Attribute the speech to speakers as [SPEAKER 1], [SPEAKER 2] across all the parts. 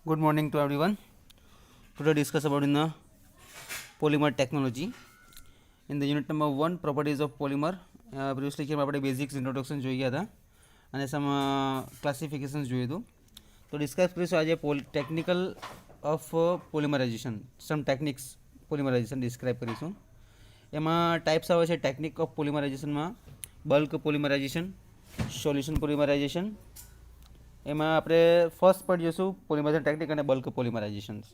[SPEAKER 1] Good morning to everyone. Today discuss about in the polymer technology. In the unit number 1 properties of polymer. Previously આપણે આપણે basics introduction જોઈ ગયા હતા અને સમ classifications જોયું હતું. તો ડિસ્કસ કરીશું આજે technical of polymerization, some techniques polymerization describe કરીશું. એમાં ટાઈપ્સ આવે છે ટેકનિક ઓફ પોલિમરાઇઝેશનમાં બલ્ક પોલિમરાઇઝેશન, સોલ્યુશન પોલિમરાઇઝેશન. એમાં આપણે ફર્સ્ટ પાર્ટ જોઈશું પોલિમરાઇઝેશન ટેકનિક અને bulk polymerizations.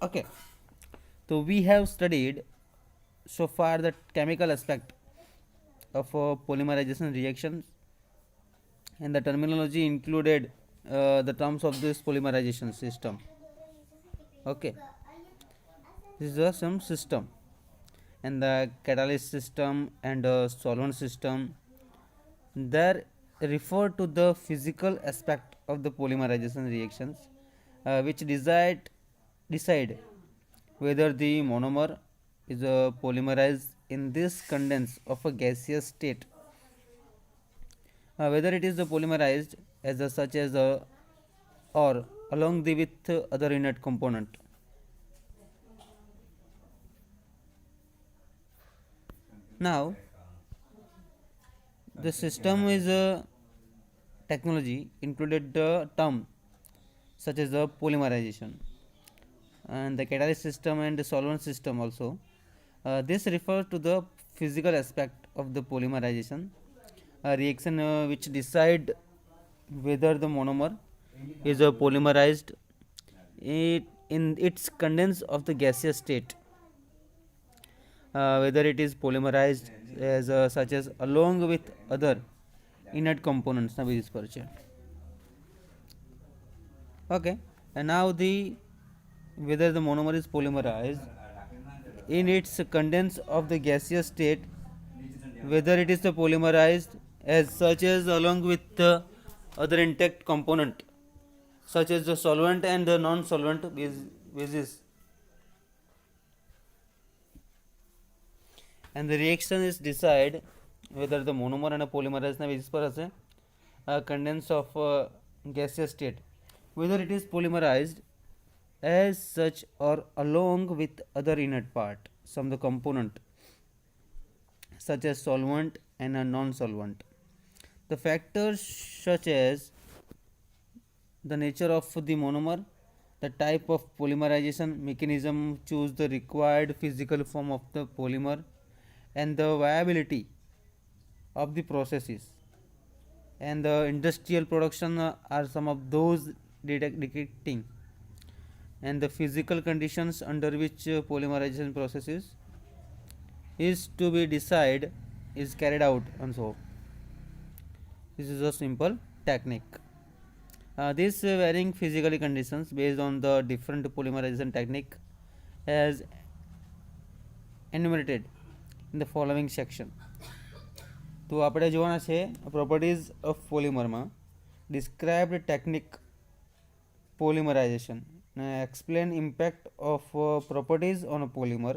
[SPEAKER 1] Okay, so we have studied so far the chemical aspect of polymerization reactions, and the terminology included the terms of this polymerization system. Okay, this is some system, and the catalyst system and solvent system, they refer to the physical aspect of the polymerization reactions, which decide whether the monomer is polymerized in this condense of a gaseous state, whether it is polymerized as such as or along the with other inert component. Now the system is a technology included the term such as the polymerization and the catalyst system and the solvent system also. This refers to the physical aspect of the polymerization reaction, which decide whether the monomer is polymerized in its condense of the gaseous state, whether it is polymerized as such as along with other inert components na basis par છે. Okay, and now the whether the monomer is polymerized in its condense of the gaseous state, whether it is polymerized as such as along with the other intact component such as the solvent and the non-solvent basis, and the reaction is decide whether the monomer and polymerized na basis par hase condense of gaseous state, whether it is polymerized as such or along with other inert part, some the component such as solvent and a non-solvent. The factors such as the nature of the monomer, the type of polymerization mechanism, choose the required physical form of the polymer, and the viability of the processes and the industrial production are some of those dictating, and the physical conditions under which polymerization processes is to be decided is carried out, and so this is a simple technique. These varying physical conditions based on the different polymerization technique as enumerated in the following section. તો આપણે જોવાના છે properties of પોલિમરમાં described technique polymerization, explain impact of properties on a polymer,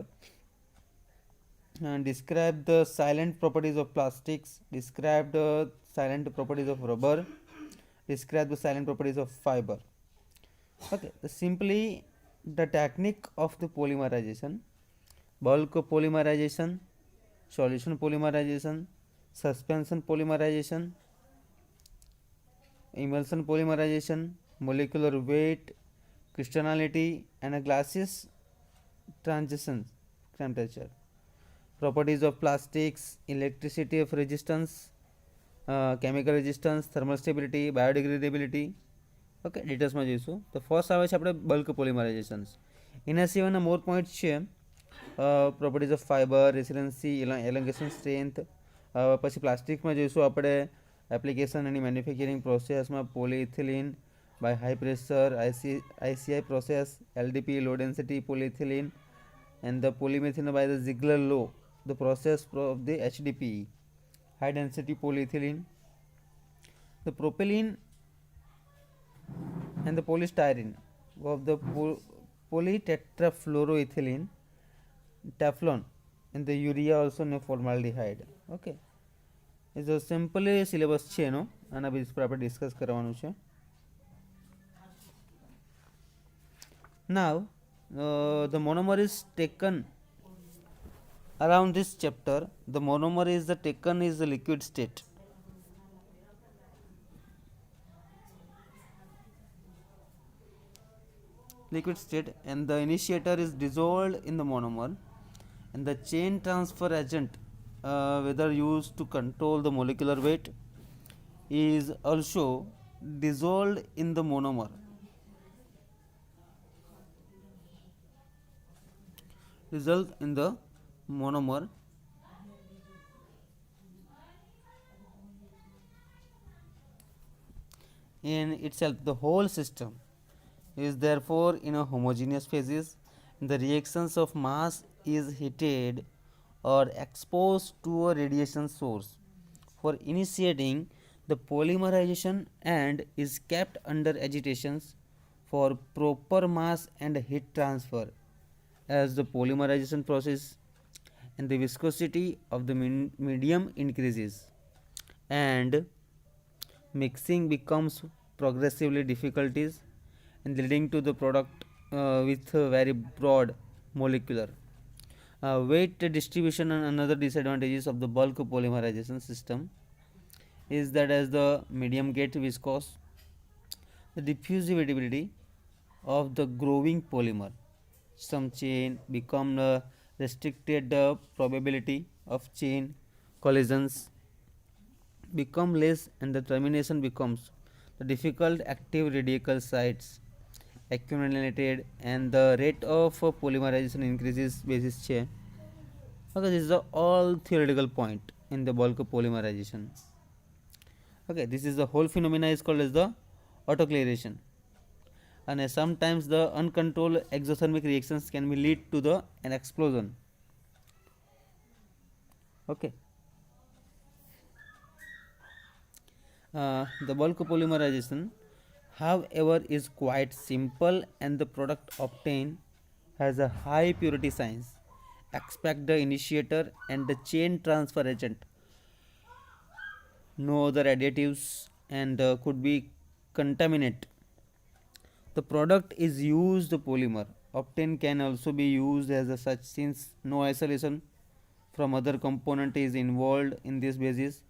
[SPEAKER 1] and describe the silent properties of plastics, describe the silent properties of rubber, describe the silent properties of fiber. Okay, simply the technique of the polymerization: bulk polymerization, solution polymerization, suspension polymerization, emulsion polymerization, molecular weight, crystallinity, and a gaseous transition temperature, properties of plastics, electricity of resistance, chemical resistance, thermal stability, biodegradability. Okay, ડિટેલ્સમાં જોઈશું. તો first આવે છે આપણે bulk polymerizations. એના સિવાયના more points છે properties of fibre, resiliency, elongation strength. પછી પ્લાસ્ટિકમાં જોઈશું આપણે એપ્લિકેશન અને મેન્યુફેક્ચરિંગ પ્રોસેસમાં polyethylene by high pressure ICI process, LDP low density polyethylene, and the polymethanol by the Ziegler law, the process of the HDPE, high density polyethylene, the propylene and the polystyrene of the polytetrafluoroethylene, Teflon, and the urea also no formaldehyde. Okay, it's a simple syllabus છે એનો, આના base પર આપણે discuss કરવાનું છે. Now, the monomer is taken around this chapter. The monomer is the taken is the liquid state. Liquid state, and the initiator is dissolved in the monomer, and the chain transfer agent, whether used to control the molecular weight, is also dissolved in the monomer. Result in the monomer. In itself, the whole system is therefore in a homogeneous phases. The reactions of mass is heated or exposed to a radiation source for initiating the polymerization and is kept under agitations for proper mass and heat transfer. As the polymerization process and the viscosity of the medium increases and mixing becomes progressively difficulties and leading to the product with a very broad molecular weight distribution. And another disadvantages of the bulk polymerization system is that as the medium get viscous, the diffusivity of the growing polymer, some chain become restricted, the probability of chain collisions become less, and the termination becomes the difficult active radical sites accumulated, and the rate of polymerization increases basis chain. Okay, this is the all theoretical point in the bulk polymerization. Okay, this is the whole phenomena is called as the autoclaration, and sometimes the uncontrolled exothermic reactions can be lead to the an explosion. Okay, the bulk polymerization, however, is quite simple, and the product obtained has a high purity science. Expect the initiator and the chain transfer agent, no other additives, and could be contaminate. The product is used the polymer obtained can also be used as a such, since no isolation from other component is involved in this basis.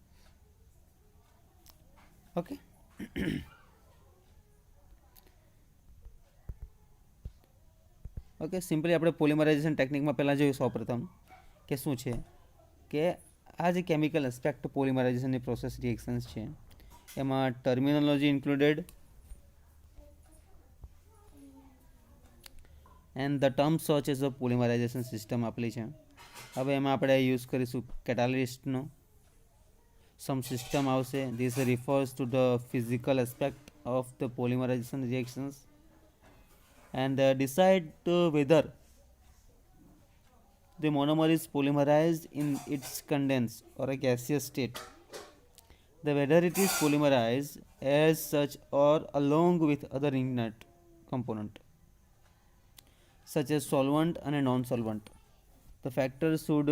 [SPEAKER 1] Okay. Okay simply આપણે polymerisation ટેકનિકમાં પહેલાં જોયું સૌપ્રથમ કે શું છે કે આ જે કેમિકલ એસ્પેક્ટ પોલિમરાઇઝેશનની પ્રોસેસ રિએક્શન્સ છે એમાં terminology included and the term such as a polymerisation system આપેલી છે. હવે એમાં આપણે યુઝ કરીશું કેટાલિસ્ટનો સમ સિસ્ટમ આવશે. This refers to the physical aspect of the polymerisation reactions and decide whether the monomer is polymerized in its condensed or a gaseous state, the whether it is polymerized as such or along with other inert component such as solvent and a non-solvent. The factors should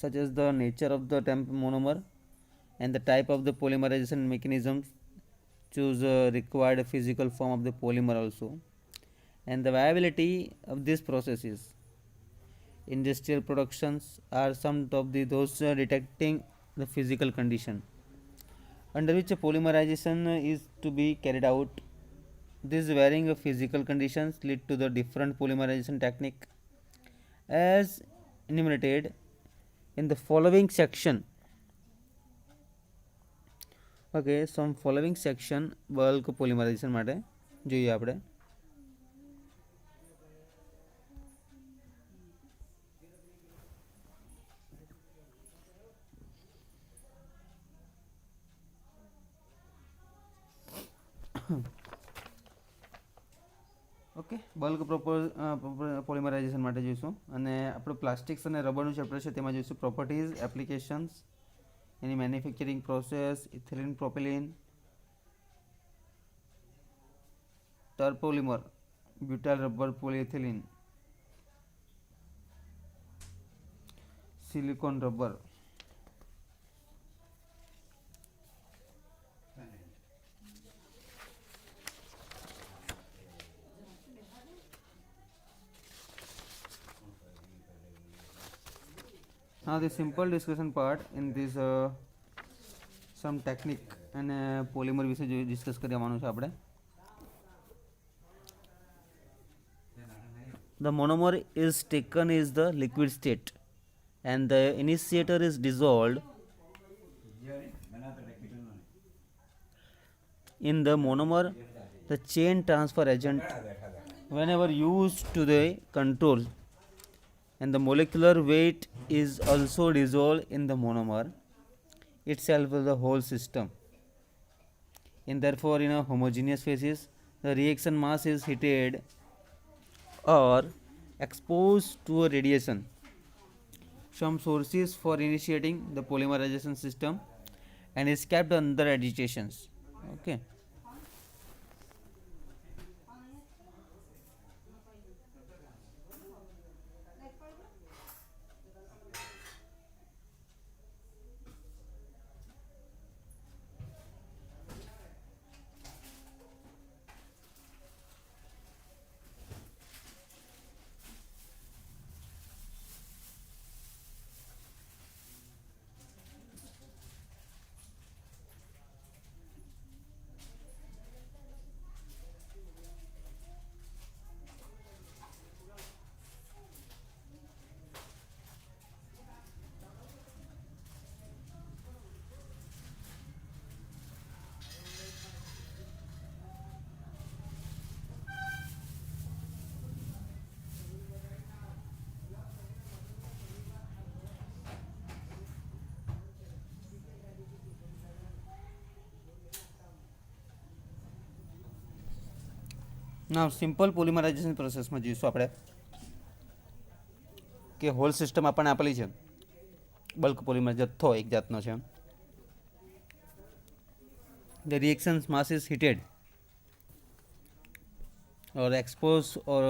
[SPEAKER 1] such as the nature of the monomer and the type of the polymerization mechanism, choose required physical form of the polymer also, and the viability of these processes. Industrial productions are some of those detecting the physical condition under which a polymerization is to be carried out. These varying of physical conditions lead to the different polymerization technique as enumerated in the following section. Okay, some following section bulk polymerization માટે જોઈએ આપણે. Okay, bulk polymerisation માટે જોઈશું. અને આપણું plastics અને રબરનું chapter છે તેમાં જોઈશું પ્રોપર્ટીઝ, એપ્લિકેશન્સ, એની manufacturing process, ethylene propylene, terpolymer, butyl rubber polyethylene, silicone rubber, Now the simple discussion part in this some technique and polymer વિશે ડિસ્કસ કરવાનું છે આપણે. The monomer is taken is the liquid state and the initiator is dissolved in the monomer. The chain transfer agent whenever used to the control and the molecular weight is also dissolved in the monomer itself of the whole system. And therefore in a homogeneous phases the reaction mass is heated or exposed to a radiation. Some sources for initiating the polymerization system and is kept under agitations. Okay. Now simple polymerization process માં જોઈશું આપણે કે hall system આપણને આપેલી છે. Bulk polymer જથ્થો એક જાતનો છે. The reaction mass is heated or exposed or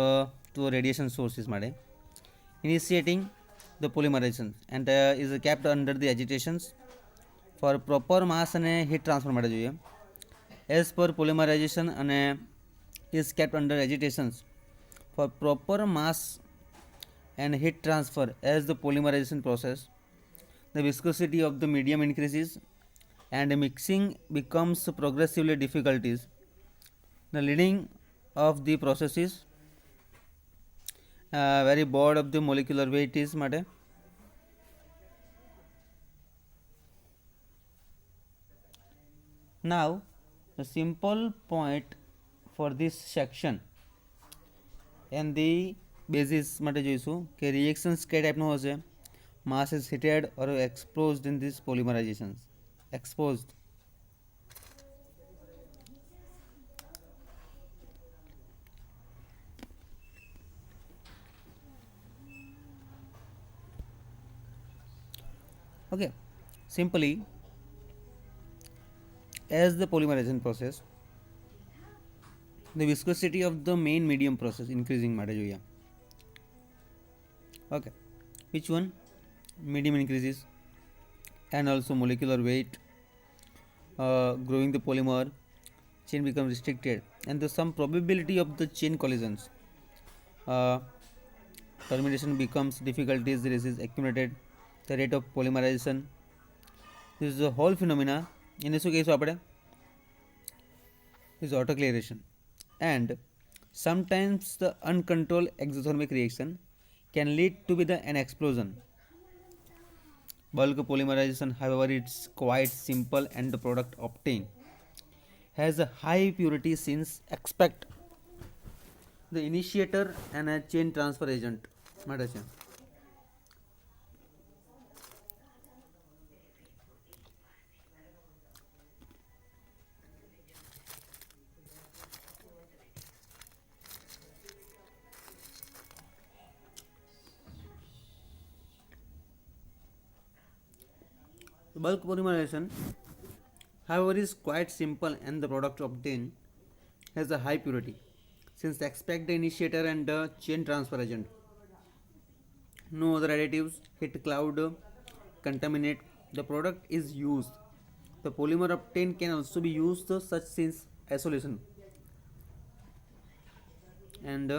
[SPEAKER 1] to radiation sources માટે initiating the polymerization and is kept under the agitations for proper mass અને heat transfer માટે જોઈએ. As per polymerization અને is kept under agitations for proper mass and heat transfer. As the polymerization process the viscosity of the medium increases and mixing becomes progressively difficulties. The leading of the process is very broad of the molecular weight is માટે. Now the simple point for this section and the basis માટે જોઈશું કે reactions કઈ ટાઈપનો હશે. Mass is heated or exposed in this polymerizations. Exposed. Okay, simply as the polymerization process the viscosity of the main medium process increasing માટે જોઈએ. Okay, which one? Medium increases and also molecular weight growing the polymer chain becomes restricted and the some probability of the chain collisions termination becomes difficulties. This is accumulated the rate of polymerization. This is a whole phenomena in this case આપણે is autoclaration and sometimes the uncontrolled exothermic reaction can lead to be an explosion. Bulk polymerization however it's quite simple and the product obtained has a high purity since expect the initiator and a chain transfer agent માટે છે. Bulk polymerization however is quite simple and the product obtained has a high purity since expect the initiator and the chain transfer agent. No other additives hit cloud contaminate the product is used. The polymer obtained can also be used such since isolation and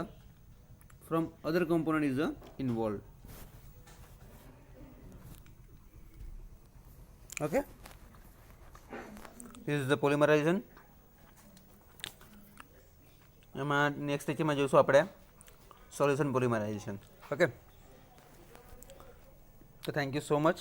[SPEAKER 1] from other component is involved. Okay, this is the polymerisation. એમાં next લેક્ચરમાં જોઈશું આપણે solution polymerisation. Okay, તો thank you so much.